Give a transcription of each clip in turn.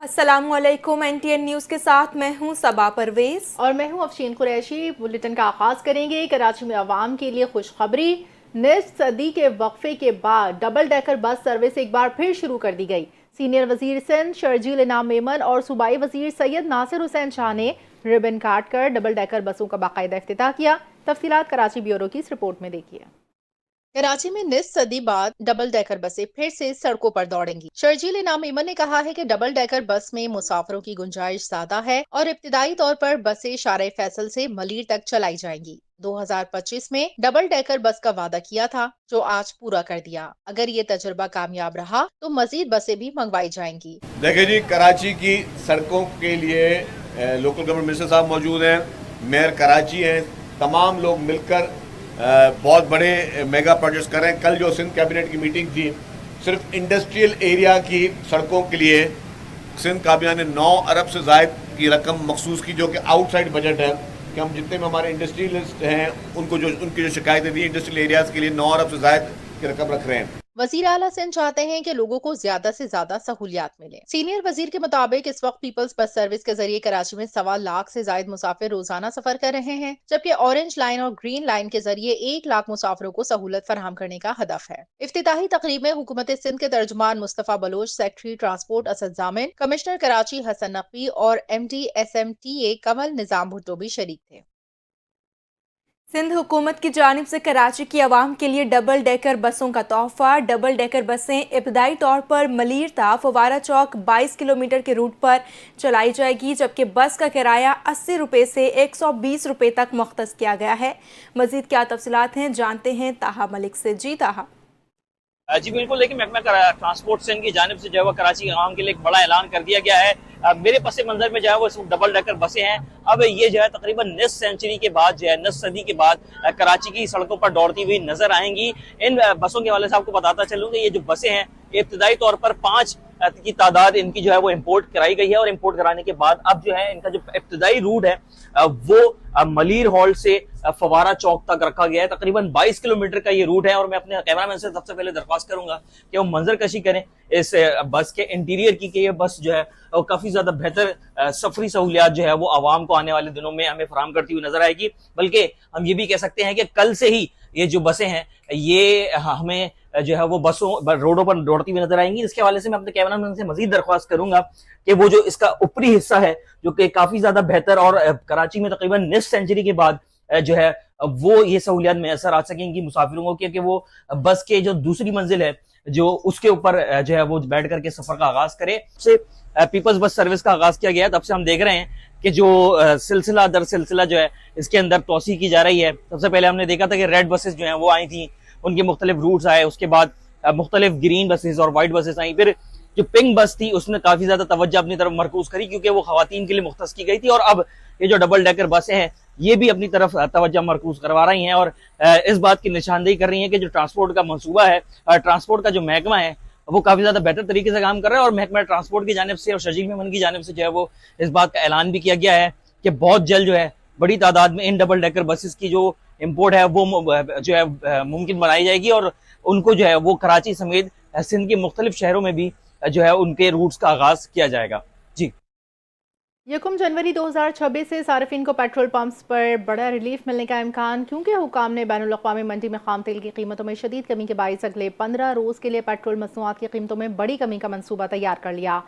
अस्सलाम वालेकुम। NTN news के साथ मैं हूं सबा परवेज और मैं हूं अफशीन कुरैशी। बुलेटिन का आगाज करेंगे। कराची में आवाम के लिए खुशखबरी। निस्फ सदी के वक्फे के बाद डबल डेकर बस सर्विस एक बार फिर शुरू कर दी गई। सीनियर वजीर सिंध शर्जील इनाम मेमन और सूबाई वजीर सैयद नासिर हुसैन शाह ने रिबन काट कर डबल डेकर बसों का बाकायदा इफ्तिताह किया। तफसीलात कराची ब्यूरो की इस रिपोर्ट में देखिए। कराची में निस्फ सदी बाद डबल डेकर बसें फिर से सड़कों पर दौड़ेंगी। शर्जील इनाम मेमन ने कहा है कि डबल डेकर बस में मुसाफिरों की गुंजाइश ज्यादा है और इब्तिदाई तौर पर बसें शारे फैसल से मलीर तक चलाई जाएंगी। 2025 में डबल डेकर बस का वादा किया था, जो आज पूरा कर दिया। अगर ये तजुर्बा कामयाब रहा तो मजीद बसें भी मंगवाई जाएंगी। देखिए जी, कराची की सड़कों के लिए लोकल गवर्नमेंट मिनिस्टर साहब मौजूद हैं, मेयर कराची हैं, तमाम लोग मिलकर बहुत बड़े मेगा प्रोजेक्ट्स कर रहे हैं। कल जो सिंध कैबिनेट की मीटिंग थी, सिर्फ इंडस्ट्रियल एरिया की सड़कों के लिए सिंध काबिना ने 9 अरब से ज़ायद की रकम मखसूस की, जो कि आउटसाइड बजट है कि हम जितने भी हमारे इंडस्ट्रियलिस्ट हैं उनकी जो शिकायतें दी इंडस्ट्रियल एरियाज़ के लिए 9 अरब से ज़ायद की रकम रख रहे हैं। वजीर आला सिंध चाहते हैं कि लोगों को ज्यादा से ज्यादा सहूलियात मिले। सीनियर वजीर के मुताबिक इस वक्त पीपल्स बस सर्विस के जरिए कराची में 1.25 लाख से ज्यादा मुसाफिर रोजाना सफर कर रहे हैं, जबकि ऑरेंज लाइन और ग्रीन लाइन के जरिए 1 लाख मुसाफिरों को सहूलत फराहम करने का हदफ है। इफ्तिताही तकरीब में हुकूमत सिंध के तर्जुमान Mustafa Baloch, secretary transport Asad Jamin, commissioner Karachi Hasan Naqvi और MD SMTA कमल निजाम भुट्टो भी शरीक थे। सिंध हुकूमत की जानिब से कराची की आवाम के लिए डबल डेकर बसों का तोहफा। डबल डेकर बसें इब्तदाई तौर पर मलीर ता फवारा चौक 22 किलोमीटर के रूट पर चलाई जाएगी, जबकि बस का किराया 80 रुपये से 120 रुपये तक मुख्तस किया गया है। मजीद क्या तफसीलात हैं, जानते हैं ताहा मलिक से। जी ताहा। जी बिल्कुल, लेकिन महकमा ट्रांसपोर्ट सिंध की जानिब से जो है वो कराची के आवाम के लिए एक बड़ा ऐलान कर दिया गया है। मेरे पस मंजर में जो है वो डबल डेकर बसें हैं। अब ये जो है तकरीबन निस्फ सेंचुरी के बाद जो है निस्फ सदी के बाद कराची की सड़कों पर दौड़ती हुई नजर आएंगी। इन बसों के हवाले से आपको बताता चलूँ कि ये जो बसें हैं इब्तदाई तौर पर 5 की तादाद इनकी जो है वो इम्पोर्ट कराई गई है, और इम्पोर्ट कराने के बाद अब जो है इनका जो इब्तदाई रूट है वो मलीर हॉल से फवारा चौक तक रखा गया है। तकरीबन 22 किलोमीटर का ये रूट है, और मैं अपने कैमरामैन से सबसे पहले दरख्वास्त करूंगा कि वो मंजर कशी करें इस बस के इंटीरियर की, कि ये बस जो है वो काफी ज्यादा बेहतर सफरी सहूलियात जो है वो आवाम को आने वाले दिनों में हमें फराहम करती हुई नजर आएगी। बल्कि हम ये भी कह सकते हैं कि कल से ही ये जो बसें हैं ये हमें जो है वो बसों रोडों पर दौड़ती हुई नजर आएंगी। इसके हवाले से मैं अपने कैमरामैन से मजीद दरख्वास्त करूंगा कि वो जो इसका ऊपरी हिस्सा है जो कि काफी ज्यादा बेहतर, और कराची में तकरीबन निस्फ सेंचुरी के बाद जो है वो ये सहूलियात मैसर आ सकेंगी मुसाफिरों को, क्योंकि वो बस के जो दूसरी मंजिल है जो उसके ऊपर जो है वो बैठ करके सफर का आगाज करे। से पीपल्स बस सर्विस का आगाज किया गया, तब से हम देख रहे हैं कि जो सिलसिला दर सिलसिला जो है इसके अंदर तोसी की जा रही है। सबसे पहले हमने देखा था कि रेड बसेस जो हैं वो आई थी, उनके मुख्तलिफ रूट्स आए, उसके बाद मुख्तलिफ ग्रीन बसेस और वाइट बसेस आई, फिर जो पिंक बस थी उसने काफी ज्यादा तवज्जो अपनी तरफ मरकूज करी क्योंकि वो खवातीन के लिए मुख्तस की गई थी, और अब ये जो डबल डेकर बसें हैं ये भी अपनी तरफ तवज्जो मरकूज करवा रही हैं, और इस बात की निशानदेही कर रही हैं कि जो ट्रांसपोर्ट का मंसूबा है, ट्रांसपोर्ट का जो महकमा है वो काफी ज्यादा बेहतर तरीके से काम कर रहा है। और महकमा ट्रांसपोर्ट की जानिब से और शर्जील मेमन की जानिब से जो है वो इस बात का ऐलान भी किया गया है कि बहुत जल्द जो है बड़ी तादाद में इन डबल डेकर बसेस की जो इम्पोर्ट है वो जो है मुमकिन बनाई जाएगी, और उनको जो है वो कराची समेत सिंध के मुख्तलिफ शहरों में भी जो है उनके रूट्स का आगाज किया जाएगा। जी। 1 जनवरी 2026 से सार्फिन को पेट्रोल पंप्स पर बड़ा रिलीफ मिलने का इम्कान, क्योंकि हुकाम ने बैनुल अक़वामी मंडी में खाम तेल की कीमतों में शदीद कमी के बाइस अगले 15 रोज के लिए पेट्रोल मसनूआत की कीमतों में बड़ी कमी का मंसूबा तैयार कर लिया।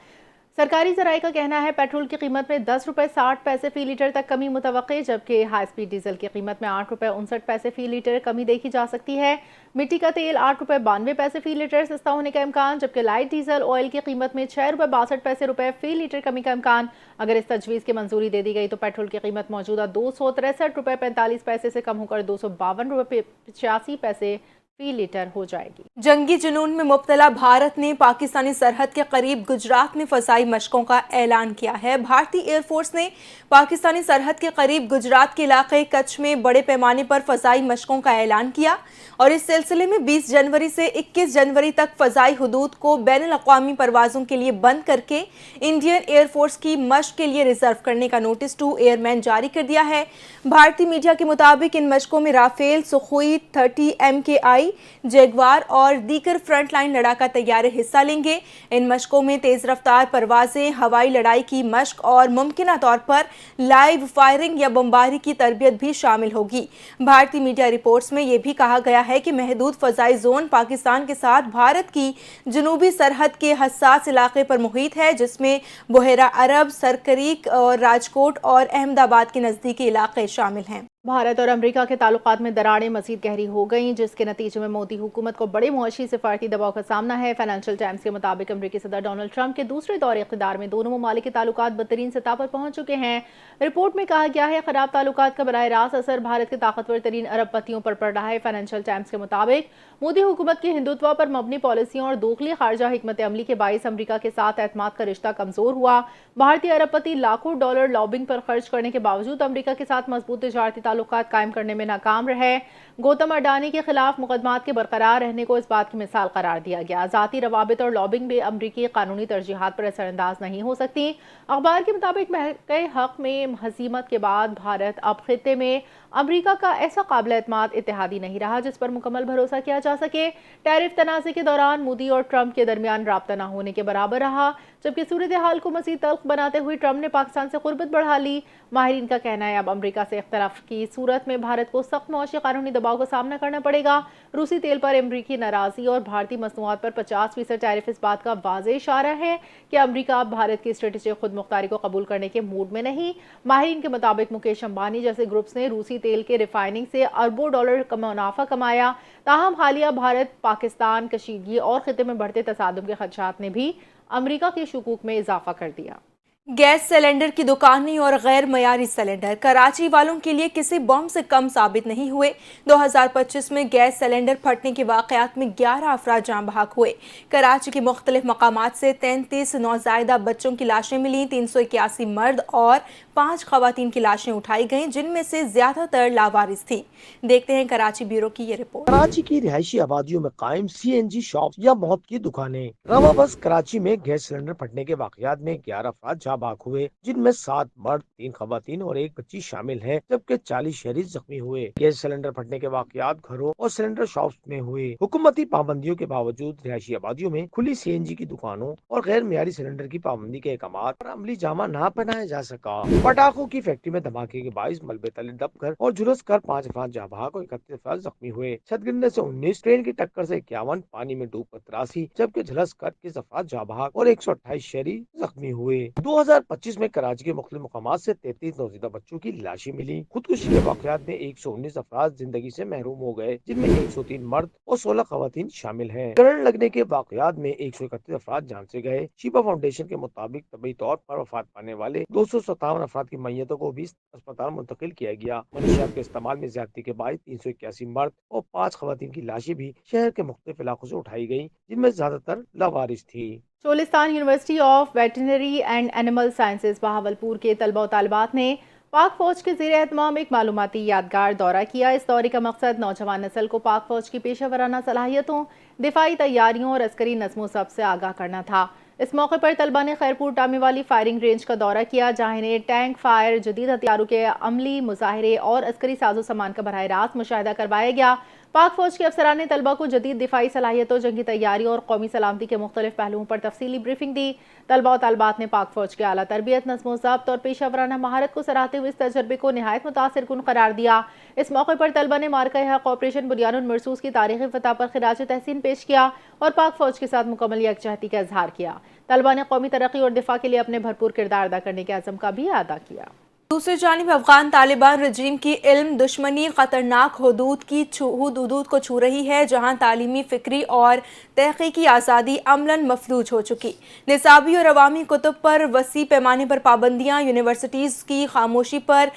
सरकारी ज़राए का कहना है पेट्रोल की कीमत में 10 रुपये 60 पैसे फी लीटर तक कमी मुतवक्के, जबकि हाई स्पीड डीजल की कीमत में 8 रुपये 59 पैसे फी लीटर कमी देखी जा सकती है। मिट्टी का तेल 8 रुपये 92 पैसे फी लीटर सस्ता होने का इम्कान, जबकि लाइट डीजल ऑयल की कीमत में 6 रुपये 62 पैसे फी लीटर कमी का इम्कान। अगर इस तजवीज़ की मंजूरी दे दी गई तो पेट्रोल की कीमत मौजूदा 263 रुपये 45 पैसे से कम होकर 252 रुपये 85 पैसे फी लीटर हो जाएगी। जंगी जुनून में मुब्तला भारत ने पाकिस्तानी सरहद के करीब गुजरात में फसाई मशकों का ऐलान किया है। भारतीय एयरफोर्स ने पाकिस्तानी सरहद के करीब गुजरात के इलाके कच्छ में बड़े पैमाने पर फसाई मशकों का ऐलान किया, और इस सिलसिले में 20 जनवरी से 21 जनवरी तक फजाई हुदूद को बैनुल-अक़वामी परवाज़ों के लिए बंद करके इंडियन एयरफोर्स की मशक के लिए रिजर्व करने का नोटिस टू एयरमैन जारी कर दिया है। भारतीय मीडिया के मुताबिक इन मशकों में राफेल, सुखोई 30 MKI हवाई, जैगवार और दीगर फ्रंट लाइन लड़ाका तैयारे हिस्सा लेंगे। इन मशकों में तेज रफ्तार परवाजें, हवाई लड़ाई की मशक और मुमकिना तौर पर लाइव फायरिंग या बमबारी की तरबियत भी शामिल होगी। भारतीय मीडिया रिपोर्ट्स में यह भी कहा गया है कि महदूद फजाई जोन पाकिस्तान के साथ भारत की जनूबी सरहद के हसास इलाके पर मुहित है, जिसमें बुहेरा अरब, सरकरीक और राजकोट और अहमदाबाद के नज़दीकी इलाके शामिल हैं। भारत और अमेरिका के ताल्लुकात में दरारें मज़ीद गहरी हो गईं, जिसके नतीजे में मोदी हुकूमत को बड़े मुआशी सिफारती दबाव का सामना है। फाइनेंशियल टाइम्स के मुताबिक अमेरिकी सदर डोनाल्ड ट्रंप के दूसरे दौरे इक़्तिदार में दोनों ममालिक के ताल्लुकात बदतरीन सतह पर पहुंच चुके हैं। रिपोर्ट में कहा गया है ख़राब ताल्लुकात का बराह रास्त असर भारत के ताकतवर तरीन अरबपतियों पर पड़ रहा है। फाइनेंशियल टाइम्स के मुताबिक मोदी हुकूमत की हिंदुत्व पर मबनी पॉलिसियों और दोखली खारजा हिकमत अमली के बाइस अमेरिका के साथ एतमाद का रिश्ता कमज़ोर हुआ। भारतीय अरबपति लाखों डॉलर लॉबिंग पर खर्च करने के बावजूद अमेरिका के साथ मजबूत तिजारती ताल्लुकात कायम करने में नाकाम रहे। गौतम अडानी के खिलाफ मुकदमात के बरकरार रहने को इस बात की मिसाल करार दिया गया। ज़ाती रवाबित और लॉबिंग भी अमरीकी कानूनी तरजीहात पर असरअंदाज नहीं हो सकती। अखबार के मुताबिक महके हक में हजीमत के बाद भारत अब खित्ते में अमरीका का ऐसा काबिल एतमाद इत्तेहादी नहीं रहा जिस पर मुकम्मल भरोसा किया जा सके। टैरिफ तनाज़े के दौरान मोदी और ट्रंप के दरमियान राब्ता न होने के बराबर रहा, जबकि सूरत हाल को मज़ीद तल्ख बनाते हुए ट्रंप ने पाकिस्तान से कुर्बत बढ़ा ली। माहिरीन का कहना है अब अमरीका से इख्तलाफ की सूरत में भारत को सख्त मुआशी कानूनी दबाव का सामना करना पड़ेगा। रूसी तेल पर अमरीकी नाराज़गी और भारतीय मसनूआत पर 50% टैरिफ इस बात का वाज़ेह इशारा है कि अमरीका अब भारत की स्ट्रेटेजिक खुद मुख्तारी को कबूल करने के मूड में नहीं। माहिरीन के मुताबिक मुकेश अंबानी जैसे ग्रुप्स ने रूसी तेल के रिफाइनिंग से अरबों डॉलर का मुनाफा कमाया। ताहम हालिया भारत पाकिस्तान कशीदगी और खित्ते में बढ़ते तसादुम के खदशात ने भी अमरीका के शुकूक में इजाफा कर दिया। गैस सिलेंडर की दुकानें और गैर मयारी सिलेंडर कराची वालों के लिए किसी बम से कम साबित नहीं हुए। 2025 में गैस सिलेंडर फटने के वाक़यात में 11 अफराद जान बहक हुए। कराची के मुख्तलिफ मकामात से 33 नौज़ायदा बच्चों की लाशें मिली, 381 मर्द और 5 ख़वातीन की लाशें उठाई गईं, जिनमें से ज़्यादातर लावारिस थी। देखते हैं कराची ब्यूरो की ये रिपोर्ट। कराची की रिहायशी आबादियों में कायम CNG शॉप या मौत की दुकानें। रवा बस कराची में गैस सिलेंडर फटने के वाक़यात में 11 अफराद बाक हुए, जिनमें 7 मर्द, 3 खवातीन और 1 बच्ची शामिल है, जबकि 40 शहरी जख्मी हुए। गैस सिलेंडर फटने के वाकयात घरों और सिलेंडर शॉप्स में हुए। हुकूमती पाबंदियों के बावजूद रिहायशी आबादियों में खुली CNG की दुकानों और गैर मियारी सिलेंडर की पाबंदी के अहकामात पर अमली जामा न पहनाया जा सका। पटाखों की फैक्ट्री में धमाके के बाइस मलबे तले दबकर और झुलस कर 5 अफराद जाँ बहक और 31 अफराद जख्मी हुए। छत गिरने से 19, ट्रेन की टक्कर से 51, पानी में डूब कर 83, जबकि झुलस कर 21 अफराद जाँ बहक और 128 शहरी जख्मी हुए। 2025 में कराची के मुख्तलिफ मकामात से 33 नौज़ायदा बच्चों की लाशें मिली। खुदकुशी के वाक़यात में 119 अफराद जिंदगी से महरूम हो गए, जिनमें 103 मर्द और 16 खवातीन शामिल हैं। करंट लगने के वाक़यात में 131 अफराद जान से गए। शिफा फाउंडेशन के मुताबिक तबी तौर पर वफात पाने वाले 257 अफराद की मैयतों को भी अस्पताल मुंतकिल किया गया। मनशियात के इस्तेमाल में ज्यादती के बाद 381 मर्द और 5 खवातीन की लाशें भी शहर के मुख्तलिफ इलाकों से उठाई गयी, जिनमें ज्यादातर लावारिस थी। Cholistan university of veterinary and animal sciences Bahawalpur के तलबा और तालिबात ने पाक फौज के ज़ेर एहतमाम एक मालूमाती यादगार दौरा किया। इस दौरे का मकसद नौजवान नस्ल को पाक फौज की पेशा सलाहियतों, दिफाई तैयारियों और अस्करी नज़्मो ज़ब्त से आगाह करना था। इस मौके पर तलबा ने खैरपुर टामी वाली फायरिंग रेंज का दौरा किया, जहाँ इन्हें टैंक फायर, जदीद हथियारों के अमली मुजाहरे और अस्करी साजो सामान का बराह रास्त मुशाहिदा करवाया गया। पाक फौज के अफसरान ने तलबा को जदीद दिफाई सलाहियतों, जंगी तैयारी और कौमी सलामती के मुख्तलिफ पहलुओं पर तफसीली ब्रीफिंग दी। तलबा और तालिबात ने पाक फौज के आला तरबियत, नज़्मो ज़ब्त और पेशा वराना महारत को सराहते हुए इस तजर्बे को निहायत मुतासिर कुन करार दिया। इस मौके पर तलबा ने मार्का हक ऑपरेशन बुनियानुल मरसूस की तारीखी फतह पर खिराज तहसीन पेश किया और पाक फौज के साथ मुकम्मल यकजहती का इजहार किया। तलबा ने कौमी तरक्की और दिफा के लिए अपने भरपूर किरदार अदा करने के अज़म का भी अदा किया। दूसरी जानिब अफगान तालिबान रजीम की इल्म दुश्मनी खतरनाक हुदूद को छू रही है, जहां तालीमी, फिक्री और तहकीकी आज़ादी अमलन मफलूज हो चुकी। निसाबी और अवामी कुतुब पर वसी पैमाने पर पाबंदियाँ, यूनिवर्सिटीज़ की खामोशी पर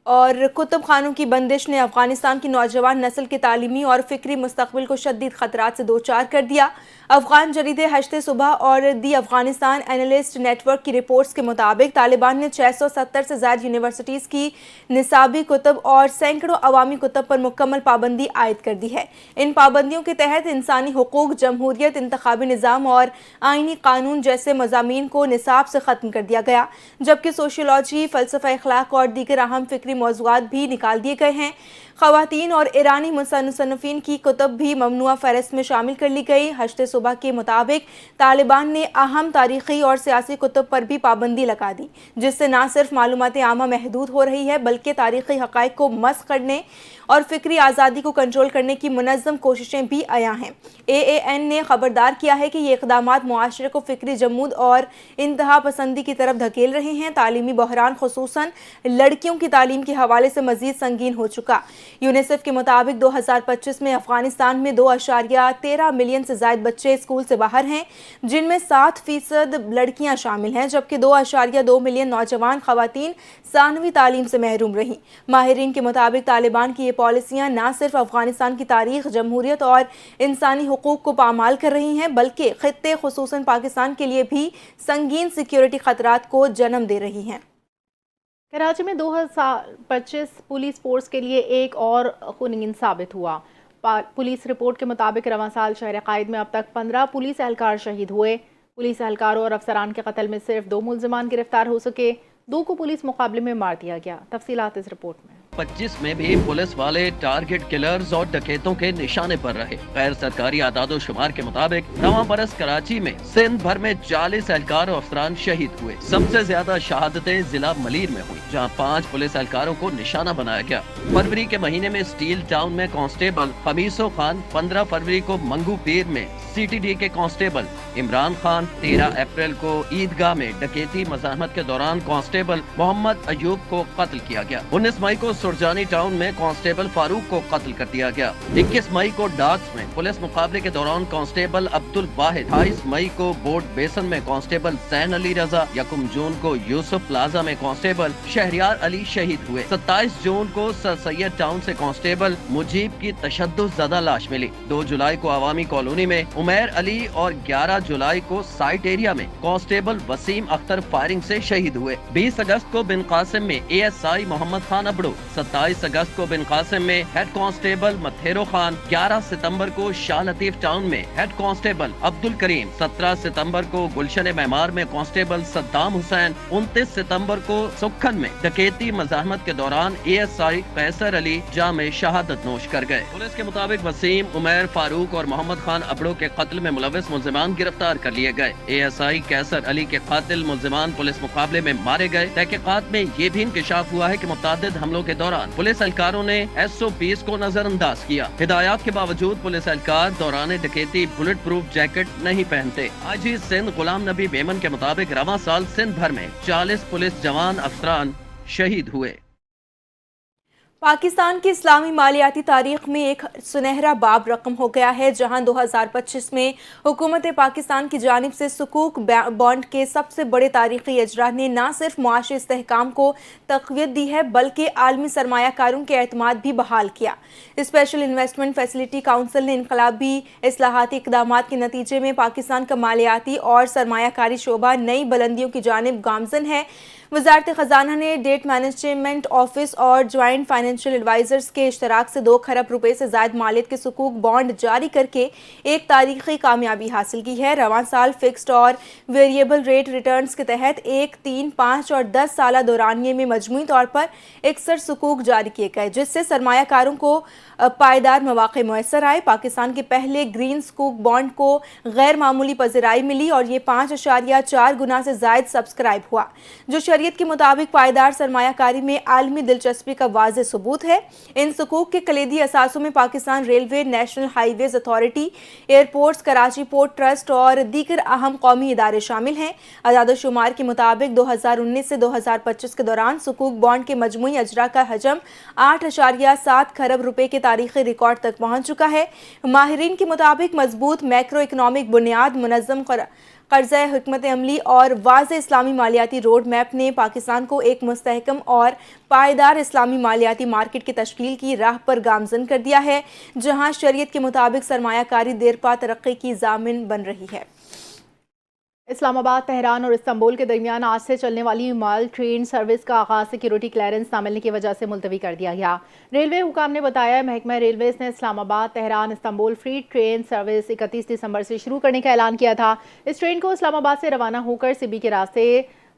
और कुतुब खानों की बंदिश ने अफगानिस्तान की नौजवान नस्ल के तालीमी और फिक्री मुस्तकबिल को शदीद खतरात से दो चार कर दिया। अफगान जरीदे हश्ते सुबह और दी अफगानिस्तान एनालिस्ट नेटवर्क की रिपोर्ट्स के मुताबिक तालिबान ने 670 से ज़ायद यूनिवर्सिटीज़ की निसाबी कुतुब और सैकड़ों अवामी कुतुब पर मुकम्मल पाबंदी आयद कर दी है। इन पाबंदियों के तहत इंसानी हुकूक, जमहूरियत, इंतखाबी निज़ाम और आइनी कानून जैसे मज़ामीन को निसाब से ख़त्म कर दिया गया, जबकि सोशियोलॉजी, फ़लसफ़ा, अखलाक और दीगर अहम फिक्री मौज़ूआत भी निकाल दिए गए हैं। ख़वातीन और ईरानी मुसन्निफ़ीन की कुतुब भी ममनुआ फ़हरिस्त में शामिल कर ली गई। हश्ते सुबह के मुताबिक तालिबान ने अहम तारीख़ी और सियासी कुतुब पर भी पाबंदी लगा दी, जिससे न सिर्फ मालूमात आमा महदूद हो रही है बल्कि तारीख़ी हक़ाइक़ को मस्ख़ करने और फ़िक्री आज़ादी को कंट्रोल करने की मुनज़्ज़म कोशिशें भी आया हैं। AAN ने खबरदार किया है कि ये इक़दामात मुआशरे को फ़िक्री जमूद और इंतहा पसंदी की तरफ धकेल रहे हैं। तालीमी बहरान ख़ुसूसन लड़कियों की तालीम के हवाले से मज़ीद संगीन हो चुका। यूनिसेफ के मुताबिक 2025 में अफ़गानिस्तान में 2.13 मिलियन से ज़ायद बच्चे स्कूल से बाहर हैं, जिनमें 7% लड़कियां शामिल हैं, जबकि 2.2 मिलियन नौजवान ख़वातीन सानवी तालीम से महरूम रहीं। माहिरीन के मुताबिक तालिबान की ये पॉलिसियाँ न सिर्फ अफ़गानिस्तान की तारीख़, जमहूरियत और इंसानी हुकूक़ को पामाल कर रही हैं बल्कि ख़ित्ते ख़ुसूसन पाकिस्तान के लिए भी संगीन सिक्योरिटी ख़तरात को जन्म दे रही हैं। कराची में 2025 पुलिस फोर्स के लिए एक और खूनी साबित हुआ। पुलिस रिपोर्ट के मुताबिक रवां साल शहर कायद में अब तक 15 पुलिस एहलकार शहीद हुए। पुलिस एहलकारों और अफसरान के कत्ल में सिर्फ 2 मुल्ज़िमान गिरफ्तार हो सके, 2 को पुलिस मुकाबले में मार दिया गया। तफसीलात इस रिपोर्ट में। 25 में भी पुलिस वाले टारगेट किलर्स और डकैतों के निशाने पर रहे। गैर सरकारी आदादो शुमार के मुताबिक रवां बरस कराची में सिंध भर में 40 एहलकार और अफसरान शहीद हुए। सबसे ज्यादा शहादतें जिला मलीर में हुई, जहां 5 पुलिस एहलकारों को निशाना बनाया गया। फरवरी के महीने में स्टील टाउन में कांस्टेबल खमीसो खान, 15 फरवरी को मंगू पीर में CTD के कांस्टेबल इमरान खान, 13 अप्रैल को ईदगाह में डकैती मज़ाहमत के दौरान कांस्टेबल मोहम्मद अयूब को कत्ल किया गया। 19 मई को सुरजानी टाउन में कांस्टेबल फारूक को कत्ल कर दिया गया। 21 मई को डाक्स में पुलिस मुकाबले के दौरान कांस्टेबल अब्दुल वाहिद, 28 मई को बोर्ड बेसन में कांस्टेबल जैन अली रजा, 1 जून को यूसुफ प्लाजा में कांस्टेबल शहरियार अली शहीद हुए। 27 जून को सर सैयद टाउन से कांस्टेबल मुजीब की तशद्दुद लाश मिली। 2 जुलाई को अवामी कॉलोनी में उमैर अली और 11 जुलाई को साइट एरिया में कांस्टेबल वसीम अख्तर फायरिंग से शहीद हुए। 20 अगस्त को बिन कासिम में ASI मोहम्मद खान अबड़ो, 27 अगस्त को बिन कासिम में हेड कांस्टेबल मथेरो खान, 11 सितंबर को शाह लतीफ टाउन में हेड कांस्टेबल अब्दुल करीम, 17 सितंबर को गुलशन मेमार में कांस्टेबल सद्दाम हुसैन, 29 सितंबर को सुखन में डकैती मज़ाहमत के दौरान ASI कैसर अली जामे शहादत नोश कर गए। पुलिस के मुताबिक वसीम, उमैर, फारूक और मोहम्मद खान अबड़ो के कत्ल में मुलविस मुल्जिमान गिरफ्तार कर लिए गए। ASI कैसर अली के कातिल मुल्जिमान पुलिस मुकाबले में मारे गए। तहकीकात में ये भी इंकशाफ हुआ है कि मुतअद्दिद हमलों के दौरान पुलिस एहलकारों ने SOPs को नजरअंदाज किया। हिदायत के बावजूद पुलिस एहलकार दौरान डकैती बुलेट प्रूफ जैकेट नहीं पहनते। आजी सिंध गुलाम नबी मेमन के मुताबिक रवां साल सिंध भर में 40 पुलिस जवान अफसरान शहीद हुए। पाकिस्तान की इस्लामी मालियाती तारीख में एक सुनहरा बाब रकम हो गया है, जहां 2025 में हुकूमत पाकिस्तान की जानिब से सुकूक बॉन्ड के सबसे बड़े तारीखी इजरा ने न सिर्फ मुआशी इस्तेहकाम को तक़वियत दी है बल्कि आलमी सरमायाकारों के एतमाद भी बहाल किया। स्पेशल इन्वेस्टमेंट फैसिलिटी काउंसिल ने इनकलाबी इस्लाहाती इक़दामात के नतीजे में पाकिस्तान का मालियाती और सरमायाकारी शोबा नई बुलंदियों की जानिब गामज़न है। वज़ारत ख़ज़ाना ने डेट मैनेजमेंट ऑफिस और ज्वाइंट फाइनेंशियल एडवाइज़र्स के इश्तराक से 2 खरब रुपए से ज़ायद मालियत के सुकूक बॉन्ड जारी करके एक तारीखी कामयाबी हासिल की है। रवां साल फिक्स्ड और वेरिएबल रेट रिटर्न्स के तहत 1, 3, 5 और 10 साल दौरानिये में मजमूई तौर पर 61 सुकूक जारी किए गए, जिससे सरमायाकारों को पायदार मौक़े मुयस्सर आए। पाकिस्तान के पहले ग्रीन सुकूक बॉन्ड को गैर मामूली पज़राई मिली और ये 5.4 गुना से ज़ायद सब्सक्राइब हुआ, जो शरीयत के मुताबिक पायदार सरमायाकारी में आलमी दिलचस्पी का वाज़ेह सबूत है। इन सुकूक के कलीदी असासों में Pakistan railway, national highways authority, airports, Karachi port trust और दीगर अहम कौमी इदारे शामिल हैं। अदाद-ओ-शुमार के मुताबिक 2019 से 2025 के दौरान सुकूक बॉन्ड के मजमूई अजरा का हजम 8.7 खरब रुपए के तारीखी रिकॉर्ड तक पहुंच चुका है। माहिरीन के मुताबिक मजबूत मैक्रो इकनॉमिक बुनियाद, मुनज़्ज़म कर्ज़ा हिकमत अमली और वाज़ेह इस्लामी मालियाती रोड मैप ने पाकिस्तान को एक मुस्तहकम और पायदार इस्लामी मालियाती मार्केट की तश्कील की राह पर गामज़न कर दिया है, जहां शरीयत के मुताबिक सरमायाकारी देरपा तरक्की की ज़ामिन बन रही है। इस्लामाबाद, तेहरान और इस्तांबुल के दरमियान आज से चलने वाली माल ट्रेन सर्विस का आगाज़ सिक्योरिटी क्लियरेंस ना मिलने की वजह से मुलतवी कर दिया गया। रेलवे हुकाम ने बताया महकमा रेलवेज़ ने Islamabad, Tehran, Istanbul free train service 31 दिसंबर से शुरू करने का ऐलान किया था। इस ट्रेन को इस्लामाबाद से रवाना होकर सिबी के रास्ते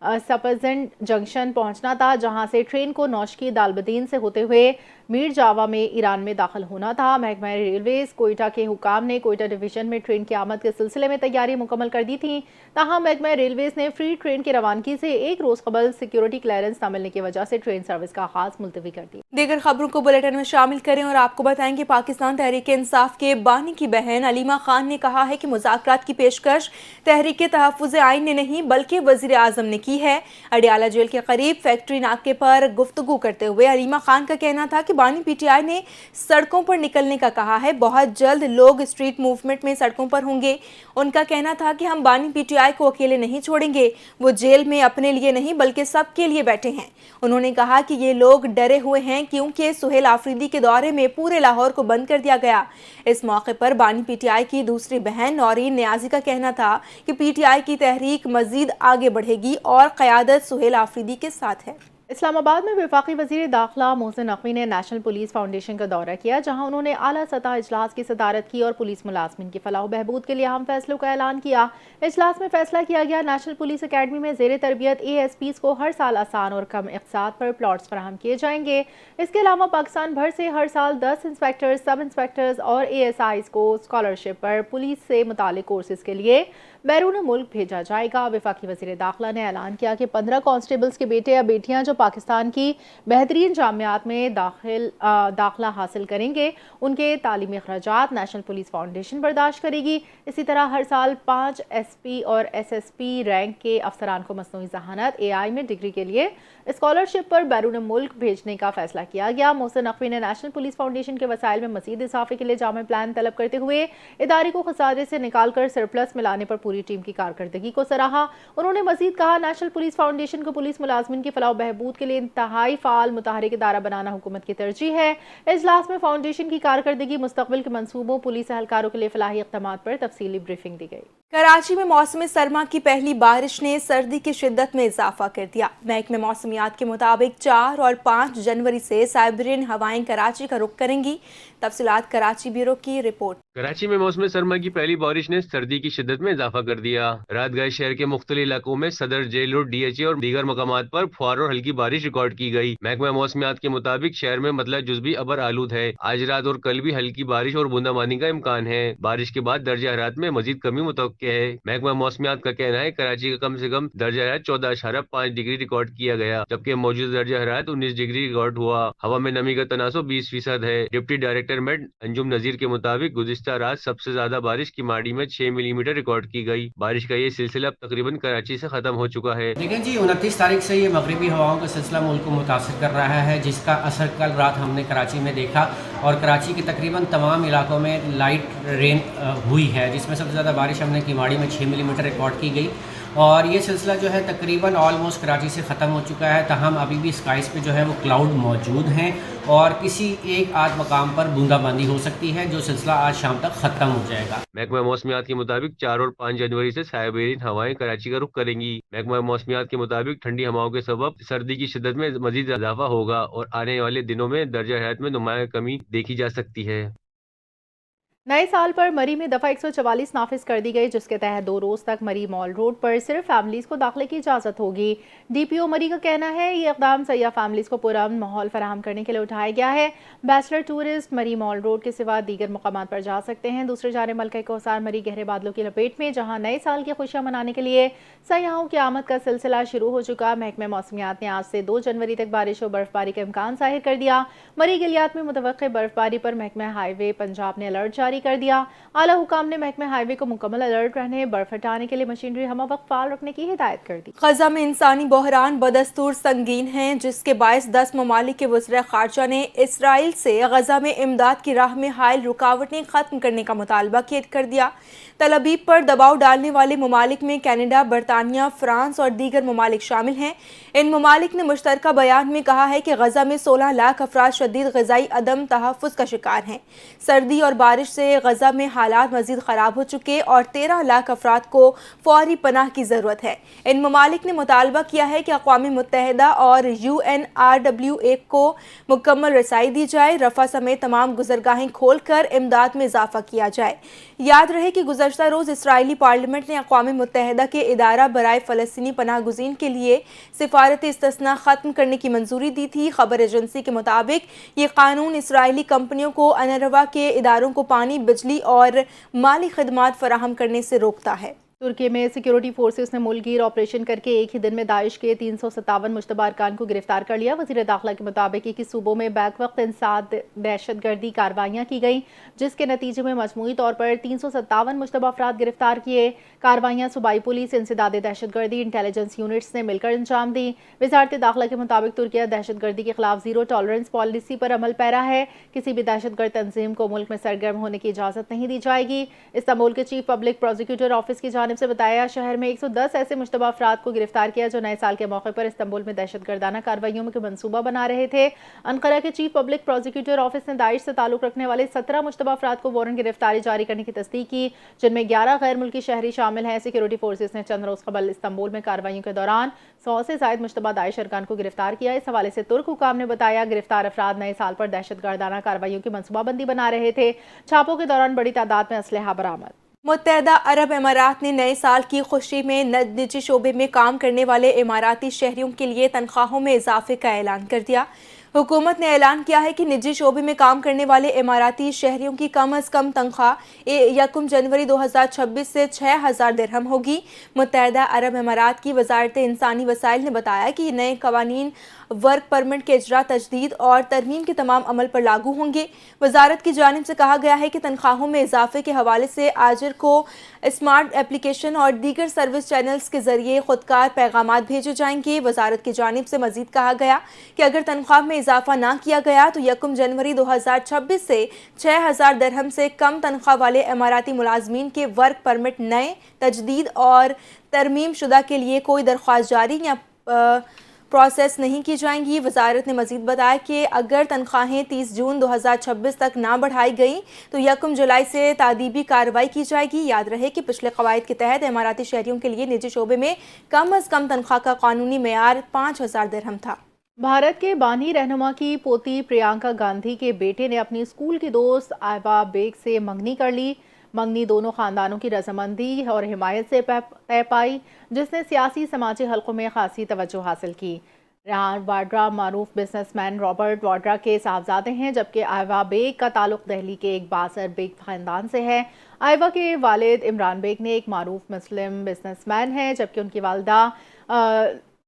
सफरजंद जंक्शन पहुंचना था, जहां से ट्रेन को नौशकी दालबदीन से होते हुए मीर जावा में ईरान में दाखिल होना था। महकमा रेलवेज कोयटा के हुकाम ने कोयटा डिवीजन में ट्रेन की आमद के सिलसिले में तैयारी मुकम्मल कर दी थी। ताहम महकमा रेलवेज ने फ्री ट्रेन की रवानगी से एक रोज कबल सिक्योरिटी क्लियरेंस न मिलने की वजह से ट्रेन सर्विस का आगाज मुलतवी कर दी। दीगर खबरों को बुलेटिन में शामिल करें और आपको बताएं कि पाकिस्तान तहरीक इंसाफ के बानी की बहन अलीमा खान ने कहा है कि मुज़ाकरात की पेशकश तहरीक तहफ़्फ़ुज़ आइन ने नहीं बल्कि वज़ीर आज़म ने की है। अडियाला जेल के करीब फैक्ट्री नाके पर गुफ्तगू करते हुए अलीमा खान का कहना था कि बानी पीटीआई ने सड़कों पर निकलने का कहा है, बहुत जल्द लोग स्ट्रीट मूवमेंट में सड़कों पर होंगे। उनका कहना था कि हम बानी पीटीआई को अकेले नहीं छोड़ेंगे, वो जेल में अपने लिए नहीं बल्कि सबके लिए बैठे हैं। उन्होंने कहा कि ये लोग डरे हुए हैं क्योंकि सुहेल आफरीदी के दौरे में पूरे लाहौर को बंद कर दिया गया। इस मौके पर बानी पीटीआई की दूसरी बहन नौरीन नियाजी का कहना था कि पीटीआई की तहरीक मजीद आगे बढ़ेगी और क़यादत सुहेल आफरीदी के साथ है। इस्लामाबाद में वफाकी वज़ीर दाखिला मोहसिन नकवी ने नेशनल पुलिस फाउंडेशन का दौरा किया, जहां उन्होंने आला सतह इजलास की सदारत की और पुलिस मुलाजमिन की फलाह बहबूद के लिए अहम फैसलों का ऐलान किया। इजलास में फैसला किया गया नेशनल पुलिस अकेडमी में ज़ेर तरबियत ASPs को हर साल आसान और कम इक़्तिसाद पर प्लॉट्स फराहम किए जाएंगे। इसके अलावा पाकिस्तान भर से हर साल 10 इंस्पेक्टर्स, सब इंस्पेक्टर्स और ASIs को स्कॉलरशिप पर पुलिस से मुतालिक कोर्सेज के लिए बैरून मुल्क भेजा जाएगा। वफाकी वज़ीर दाखिला ने ऐलान किया कि 15 कांस्टेबल्स के बेटे या बेटियां जो पाकिस्तान की बेहतरीन जामियात में दाखिला हासिल करेंगे, उनके तालीमी अखराजात नेशनल पुलिस फाउंडेशन बर्दाश्त करेगी। इसी तरह हर साल 5 SP और SSP रैंक के अफसरान को मसनूई ज़हानत AI में डिग्री के लिए स्कॉलरशिप पर बैरून मुल्क भेजने का फैसला किया गया। मोहसिन नकवी ने नेशनल पुलिस फाउंडेशन के वसाइल में मज़ीद इजाफे के लिए जामे प्लान तलब करते हुए इदारे को खसारे से निकाल कर सरप्लस में लाने पर पूरी टीम की कारकर्दगी को सराहा। उन्होंने मजीद कहा, नेशनल पुलिस फाउंडेशन को पुलिस मुलाजमिन की फलाह बहबूद के लिए इंतहाई फाल मुतहरिक इदारा बनाना हुकूमत की तरजीह है। इजलास में फाउंडेशन की कारकर्दगी, मुस्तकबिल के मंसूबों, पुलिस एहलकारों के लिए फलाही इक़दामात पर तफसीली ब्रीफिंग दी गई। कराची में मौसम सरमा की पहली बारिश ने सर्दी की शिद्दत में इजाफा कर दिया। महकमे मौसमियात के मुताबिक 4 और 5 जनवरी से साइबेरियन हवाएं कराची का रुख करेंगी। तफसीलात कराची ब्यूरो की रिपोर्ट। कराची में मौसम सरमा की पहली बारिश ने सर्दी की शिद्दत में इजाफा कर दिया। रात गए शहर के मुख्तलिफ इलाकों में सदर, जेल रोड, DHA और दीगर मकामात पर फुहार और हल्की बारिश रिकॉर्ड की गई। महकमा मौसमियात के मुताबिक शहर में मतलब जुज़वी अबर आलूद है। आज रात और कल भी हल्की बारिश और बूंदाबांदी का इम्कान है। बारिश के बाद दर्जा हरारत में मजीद कमी मुतवक्के है। महकमा मौसमियात का कहना है कराची का कम से कम दर्जा हरारत 14.5 डिग्री रिकॉर्ड किया गया, जबकि मौजूदा दर्जा हरारत 19 डिग्री रिकॉर्ड हुआ। हवा में नमी का तनासुब 20% है। डिप्टी डायरेक्टर मेट अंजुम नजीर के मुताबिक गुज़िश्ता रात सबसे ज्यादा बारिश किमाड़ी में 6 मिलीमीटर रिकॉर्ड की गई। बारिश का ये सिलसिला अब तकरीबन कराची से खत्म हो चुका है। लेकिन जी 29 तारीख से ये मगरबी हवाओं का सिलसिला मुल्क को मुतासर कर रहा है, जिसका असर कल रात हमने कराची में देखा और कराची के तकरीबन तमाम इलाकों में लाइट रेन हुई है, जिसमें सबसे ज़्यादा बारिश हमने किमाड़ी में 6 मिलीमीटर रिकॉर्ड की गई और ये सिलसिला जो है तकरीबन ऑलमोस्ट कराची से ख़त्म हो चुका है। ताहम अभी भी स्काइस पे जो है वो क्लाउड मौजूद हैं और किसी एक आध मकाम पर बूंदाबांदी हो सकती है, जो सिलसिला आज शाम तक ख़त्म हो जाएगा। महकमा मौसमियात के मुताबिक 4 और 5 जनवरी से साइबेरियन हवाएं कराची का रुख करेंगी। महकमा मौसमियात के मुताबिक ठंडी हवाओं के सबब सर्दी की शिद्दत में मजीद इजाफा होगा और आने वाले दिनों में दर्जा हरारत में नुमाया कमी देखी जा सकती है। नए साल पर मरी में दफ़ा 144 नाफिज कर दी गई, जिसके तहत 2 रोज़ तक मरी मॉल रोड पर सिर्फ फैमिलीज को दाखिले की इजाज़त होगी। DPO मरी का कहना है ये इक़दाम सयाह फैमिलीज को पुरअमन माहौल फराहम करने के लिए उठाया गया है। बैचलर टूरिस्ट मरी मॉल रोड के सिवा दीगर मकामात पर जा सकते हैं। दूसरे जाने मलका कोसार मरी गहरे बादलों की लपेट में, जहाँ नए साल की खुशियाँ मनाने के लिए सयाहों की आमद का सिलसिला शुरू हो चुका। महकमे मौसमियात ने आज से 2 जनवरी तक बारिश और बर्फबारी का इम्कान जाहिर कर दिया। मरी गलियात में मुतवक्किल बर्फबारी पर महकमा हाईवे पंजाब ने अलर्ट जारी कर दिया। आला हुकाम ने महकमा हाईवे को मुकम्मल अलर्ट रहने, बर्फ हटाने के लिए मशीनरी हम वक्त फाल रखने की हिदायत कर दी। गजा में इंसानी बहरान बदस्तूर संगीन है, जिसके बायस 10 ममालिक के वज़ीर ख़ारजा ने इसराइल से गजा में इमदाद की राह में हायल रुकावटें खत्म करने का मुतालबा कर दिया। तल अबीब पर दबाव डालने वाले ममालिक में कैनेडा, बरतानिया, फ्रांस और दीगर ममालिक शामिल हैं। इन ममालिक ने मुश्तरका बयान में कहा है कि गजा में 16 लाख अफराद शदीद ग़िज़ाई अदम तहफ़्फ़ुज़ का शिकार हैं। सर्दी और बारिश से गजा में हालात मजीद ख़राब हो चुके और 13 लाख अफराद को फौरी पनाह की ज़रूरत है। इन ममालिक ने मुतालबा किया है कि अक़वाम मुत्तहिदा और UNRWA को मुकम्मल रसाई दी जाए, रफ़ा समेत तमाम गुज़रगाहें खोल कर इमदाद में इजाफ़ा किया जाए। याद रहे कि गुज़श्ता रोज़ इसराइली पार्लियामेंट ने अक़वाम मुत्तहिदा के इदारा बराए फ़लस्तीनी पनाह गुज़ीन के लिए सिफारती इस्तिस्ना ख़त्म करने की मंजूरी दी थी। खबर एजेंसी के मुताबिक ये कानून इसराइली कंपनियों को अनरवा के इदारों को पानी, बिजली और माली खदमात फराहम करने से रोकता है। तुर्की में सिक्योरिटी फोर्सेस ने मुल्कगीर ऑपरेशन करके एक ही दिन में दाइश के 357 मुश्तबा अरकान को गिरफ्तार कर लिया। वज़ीर दाखिला के मुताबिक 21 सूबों में बैक वक्त इंसाद दहशतगर्दी कार्रवाइयाँ की गईं, जिसके नतीजे में मजमूई तौर पर 357 मुश्तबा अफराद गिरफ्तार किए। कार्रवाइयाँ सूबाई पुलिस, इंसदाद दहशतगर्दी, इंटेलिजेंस यूनिट्स ने मिलकर अंजाम दी। वज़ारत दाखिला के मुताबिक तुर्किया दहशतगर्दी के खिलाफ ज़ीरो टॉलरेंस पॉलिसी पर अमल पैरा है। किसी भी दहशतगर्द तंजीम को मुल्क में सरगर्म होने की इजाज़त नहीं दी जाएगी। इस्तांबुल के चीफ पब्लिक प्रोसिक्यूटर ऑफिस की जानिब से बताया, शहर में 110 ऐसे मुश्तबा अफराद को गिरफ्तार किया जो नए साल के मौके पर इस्तांबुल में दहशतगर्दाना कार्रवाइयों के मंसूबा बना रहे थे। अनकरा के चीफ पब्लिक प्रोसिक्यूटर ऑफिस ने दाइश से ताल्लुक रखने वाले 17 मुश्तबा अफराद को वारंट गिरफ्तारी जारी करने की तस्दीक की, जिनमें 11 गैर मुल्की शहरी शामिल हैं। सिक्योरिटी फोर्सेस ने चंद रोज कबल इस्तांबुल में कार्रवाइयों के दौरान 100 से ज़ायद मुश्तबा दाइश अरकान को गिरफ्तार किया। इस हवाले से तुर्क हुकाम ने बताया, गिरफ्तार अफराद नए साल पर दहशतगर्दाना कार्रवाइयों की मनसूबाबंदी बना रहे थे। छापों के दौरान बड़ी तादाद में असलहा बरामद। मुत्तहदा अरब अमारात ने नए साल की खुशी में निजी शोबे में काम करने वाले इमाराती शहरियों के लिए तनख्वाहों में इजाफे का ऐलान कर दिया। हुकूमत ने ऐलान किया है कि निजी शोबे में काम करने वाले इमाराती शहरियों की कम अज़ कम तनख्वाह 1 जनवरी 2026 से 6,000 दिरहम होगी। मुत्तहदा अरब अमारात की वजारत इंसानी वसाइल ने बताया कि नए कवानीन वर्क परमिट के इजरा, तजदीद और तरमीम के तमाम अमल पर लागू होंगे। वजारत की जानिब से कहा गया है कि तनख्वाहों में इजाफे के हवाले से आजिर को स्मार्ट एप्लीकेशन और दीगर सर्विस चैनल्स के जरिए खुदकार पैगामात भेजे जाएंगे। वजारत की जानिब से मजीद कहा गया कि अगर तनख्वाह में इजाफा ना किया गया तो 1 जनवरी 2026 से 6,000 दिरहम से कम तनख्वाह वाले इमाराती मुलाजमीन के वर्क परमिट नए, तजदीद और तरमीम शुदा के लिए कोई दरख्वास्त जारी या प्रोसेस नहीं की जाएंगी। वजारत ने मजीद बताया कि अगर तनख्वाहें 30 जून 2026 तक ना बढ़ाई गई तो 1 जुलाई से तादीबी कार्रवाई की जाएगी। याद रहे कि पिछले कवायद के तहत इमाराती शहरियों के लिए निजी शोबे में कम अज़ कम तनख्वाह का कानूनी मेयार 5,000 दिरहम था। भारत के बानी रहनुमा की पोती प्रियंका गांधी के बेटे ने अपनी स्कूल की दोस्त आयबा बेग से मंगनी कर ली। मंगनी दोनों खानदानों की रजामंदी और हिमायत से तय पाई, जिसने सियासी समाजी हलकों में खासी तवज्जो हासिल की। रेहान वाड्रा मारूफ बिजनेसमैन रॉबर्ट वाड्रा के साहबजादे हैं, जबकि आयवा बेग का ताल्लुक दिल्ली के एक बासर बेग खानदान से है। आयवा के वालिद इमरान बेग ने एक मारूफ मुस्लिम बिजनेसमैन है, जबकि उनकी वालदा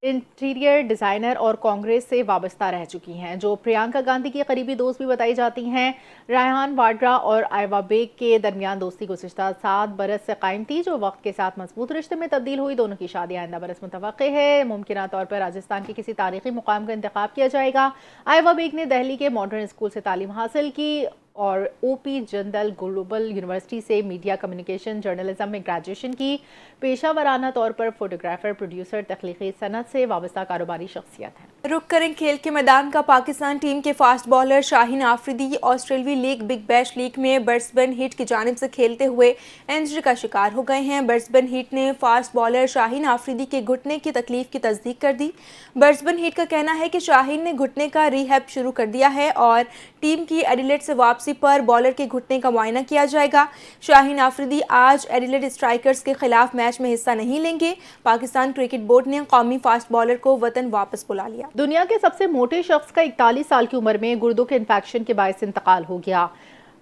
इंटीरियर डिज़ाइनर और कांग्रेस से वाबस्ता रह चुकी हैं, जो प्रियंका गांधी की करीबी दोस्त भी बताई जाती हैं। रेहान वाड्रा और आयवा बेग के दरमियान दोस्ती गुज़िश्ता 7 बरस से कायम थी, जो वक्त के साथ मजबूत रिश्ते में तब्दील हुई। दोनों की शादी आइंदा बरस मुतवक्किल है। मुमकिन तौर पर राजस्थान के किसी तारीखी मुकाम का इंतखाब किया जाएगा। आयवा बेग ने दिल्ली के मॉडर्न स्कूल से तालीम हासिल की और ओपी जिंदल ग्लोबल यूनिवर्सिटी से मीडिया कम्युनिकेशन जर्नलिज्म में ग्रेजुएशन की। पेशा वराना तौर पर फोटोग्राफर, प्रोड्यूसर, तख्लीकी सनत से वाबस्ता कारोबारी शख्सियत है। रुक करें खेल के मैदान का। पाकिस्तान टीम के फास्ट बॉलर शाहीन आफरीदी ऑस्ट्रेलवी लीग बिग बैश लीग में ब्रिस्बेन हीट की जानिब से खेलते हुए इंजरी का शिकार हो गए हैं। ब्रिस्बेन हीट ने फास्ट बॉलर शाहीन आफरीदी के घुटने की तकलीफ की तस्दीक कर दी। ब्रिस्बेन हीट का कहना है कि शाहीन ने घुटने का रिहैब शुरू कर दिया है और टीम की एडिलेड से वापसी पर बॉलर के घुटने का मुआयना किया जाएगा। शाहीन आफरीदी आज एडिलेड स्ट्राइकर्स के खिलाफ मैच में हिस्सा नहीं लेंगे। पाकिस्तान क्रिकेट बोर्ड ने कौमी फास्ट बॉलर को वतन वापस बुला लिया। दुनिया के सबसे मोटे शख्स का 41 साल की उम्र में गुर्दों के इन्फेक्शन के बायस इंतकाल हो गया।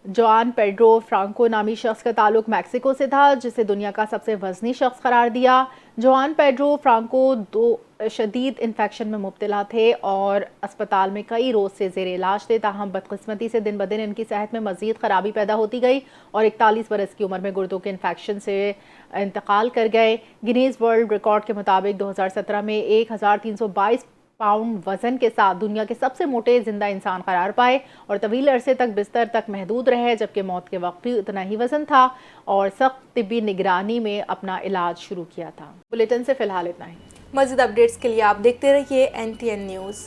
जॉन पेड्रो फ्रांको नामी शख्स का ताल्लुक मैक्सिको से था, जिसे दुनिया का सबसे वजनी शख्स करार दिया। जॉन पेड्रो फ्रांको 2 शदीद इन्फेक्शन में मुब्तला थे और अस्पताल में कई रोज़ से ज़ेर इलाज थे। ताहम बदकिस्मती से दिन ब दिन इनकी सेहत में मज़ीद ख़राबी पैदा होती गई और 41 बरस की उम्र में गुर्दों के इन्फेक्शन से इंतकाल कर गए। गिनीज़ वर्ल्ड रिकॉर्ड के मुताबिक 2017 में 1322 पाउंड वजन के साथ दुनिया के सबसे मोटे जिंदा इंसान करार पाए और तवील अरसे तक बिस्तर तक महदूद रहे, जबकि मौत के वक्त भी उतना ही वजन था और सख्त तिब्बी निगरानी में अपना इलाज शुरू किया था। बुलेटिन से फिलहाल इतना ही। मज़ीद अपडेट्स के लिए आप देखते रहिए NTN न्यूज़।